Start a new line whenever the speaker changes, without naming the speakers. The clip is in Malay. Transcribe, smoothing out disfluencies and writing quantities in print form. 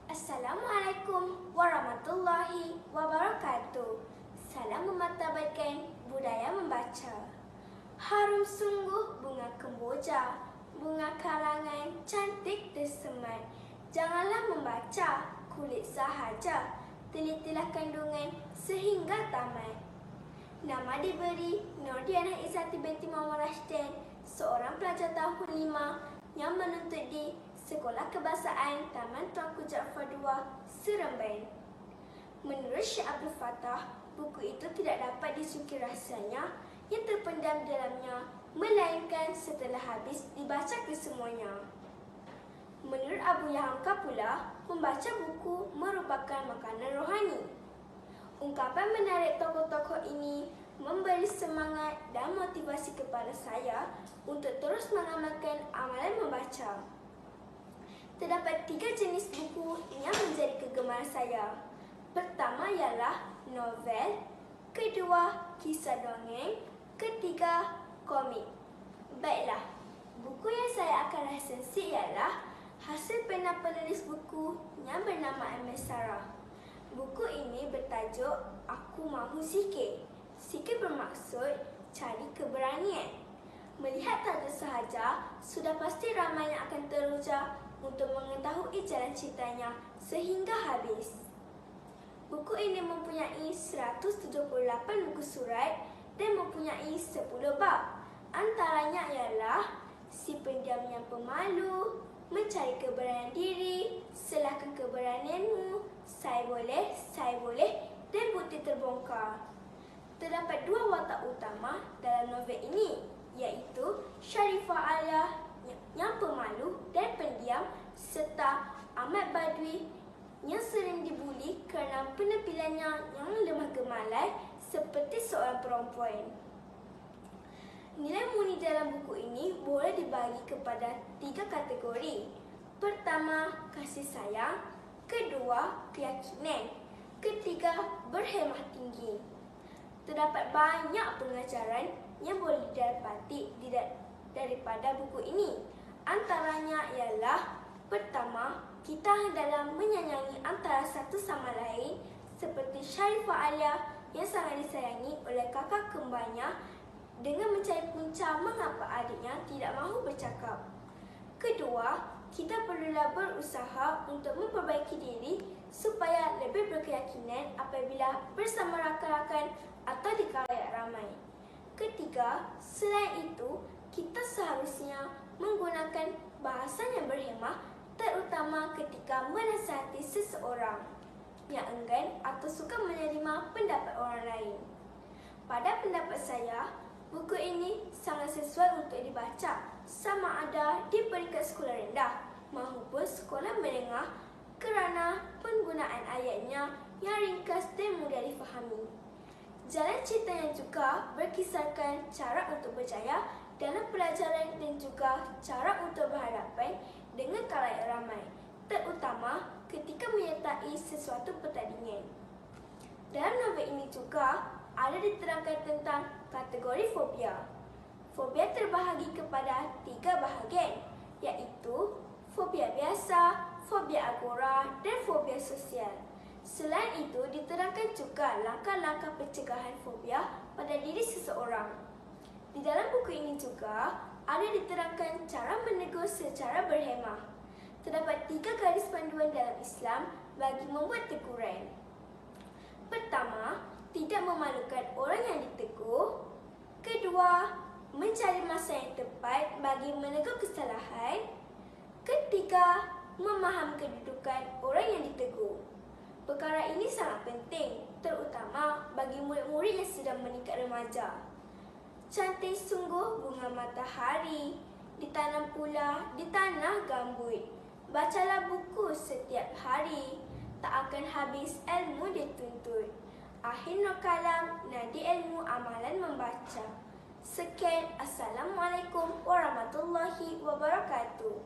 Assalamualaikum warahmatullahi wabarakatuh. Salam memartabatkan budaya membaca. Harum sungguh bunga kemboja, bunga karangan cantik tersemat. Janganlah membaca kulit sahaja, telitilah kandungan sehingga tamat. Nama diberi Nordiana Izzati binti Muhammad Rashidin, seorang pelajar tahun 5 yang menuntut di Sekolah Kebahasaan Taman Tuanku Jaafar II, Seremban. Menurut Syekh Abdul Fattah, buku itu tidak dapat disuki rahsianya yang terpendam dalamnya, melainkan setelah habis dibaca kesemuanya. Menurut Abu Hamka pula, membaca buku merupakan makanan rohani. Ungkapan menarik tokoh-tokoh ini memberi semangat dan motivasi kepada saya untuk terus mengamalkan amalan membaca. Terdapat 3 jenis buku yang menjadi kegemaran saya. Pertama ialah novel, kedua kisah dongeng, ketiga komik. Baiklah, buku yang saya akan resensi ialah hasil pena penulis buku yang bernama Amir Sarah. Buku ini bertajuk Aku Mahu Zikir. Zikir bermaksud cari keberanian. Melihat tajuk sahaja, sudah pasti ramai yang akan teruja untuk mengetahui jalan ceritanya sehingga habis. Buku ini mempunyai 178 buku surat dan mempunyai 10 bab. Antaranya ialah Si Pendiam yang Pemalu, Mencari Keberanian Diri, Selahkan Keberanianmu, Saya Boleh, dan Bukti Terbongkar. Terdapat 2 watak utama dalam novel ini, iaitu Sharifah Alia yang pemalu dan pendiam, serta Ahmad Badwi yang sering dibuli kerana penampilannya yang lemah gemalai seperti seorang perempuan. Nilai murni dalam buku ini boleh dibagi kepada 3 kategori. Pertama, kasih sayang. Kedua, keyakinan. Ketiga, berhemah tinggi. Terdapat banyak pengajaran yang boleh didapati daripada buku ini. Antaranya ialah, pertama, kita hendaklah menyayangi antara satu sama lain, seperti Sharifah Alia yang sangat disayangi oleh kakak kembarnya dengan mencari punca mengapa adiknya tidak mahu bercakap. Kedua, kita perlulah berusaha untuk memperbaiki diri supaya lebih berkeyakinan apabila bersama rakan-rakan atau di khalayak ramai. Ketiga, selain itu, kita seharusnya menggunakan bahasa yang berhemah, terutama ketika menasihati seseorang yang enggan atau suka menerima pendapat orang lain. Pada pendapat saya, buku ini sangat sesuai untuk dibaca sama ada di peringkat sekolah rendah maupun sekolah menengah kerana penggunaan ayatnya yang ringkas dan mudah difahami. Jalan ceritanya juga berkisarkan cara untuk berjaya dalam pelajaran dan juga cara untuk berhadapan dengan khalayak ramai, terutama ketika menyertai sesuatu pertandingan. Dalam novel ini juga ada diterangkan tentang kategori fobia. Fobia terbahagi kepada 3 bahagian, iaitu fobia biasa, fobia agora, dan fobia sosial. Selain itu, diterangkan juga langkah-langkah pencegahan fobia pada diri seseorang. Di dalam buku ini juga ada diterangkan cara menegur secara berhemah. Terdapat 3 garis panduan dalam Islam bagi membuat teguran. Pertama, tidak memalukan orang yang ditegur. Kedua, mencari masa yang tepat bagi menegur kesalahan. Ketiga, memahami kedudukan orang yang ditegur. Perkara ini sangat penting, terutama bagi murid-murid yang sedang meningkat remaja. Cantik sungguh bunga matahari, ditanam pula di tanah gambut. Bacalah buku setiap hari, tak akan habis ilmu dituntut. Akhir nur kalam, nadi ilmu amalan membaca. Sekian, Assalamualaikum warahmatullahi wabarakatuh.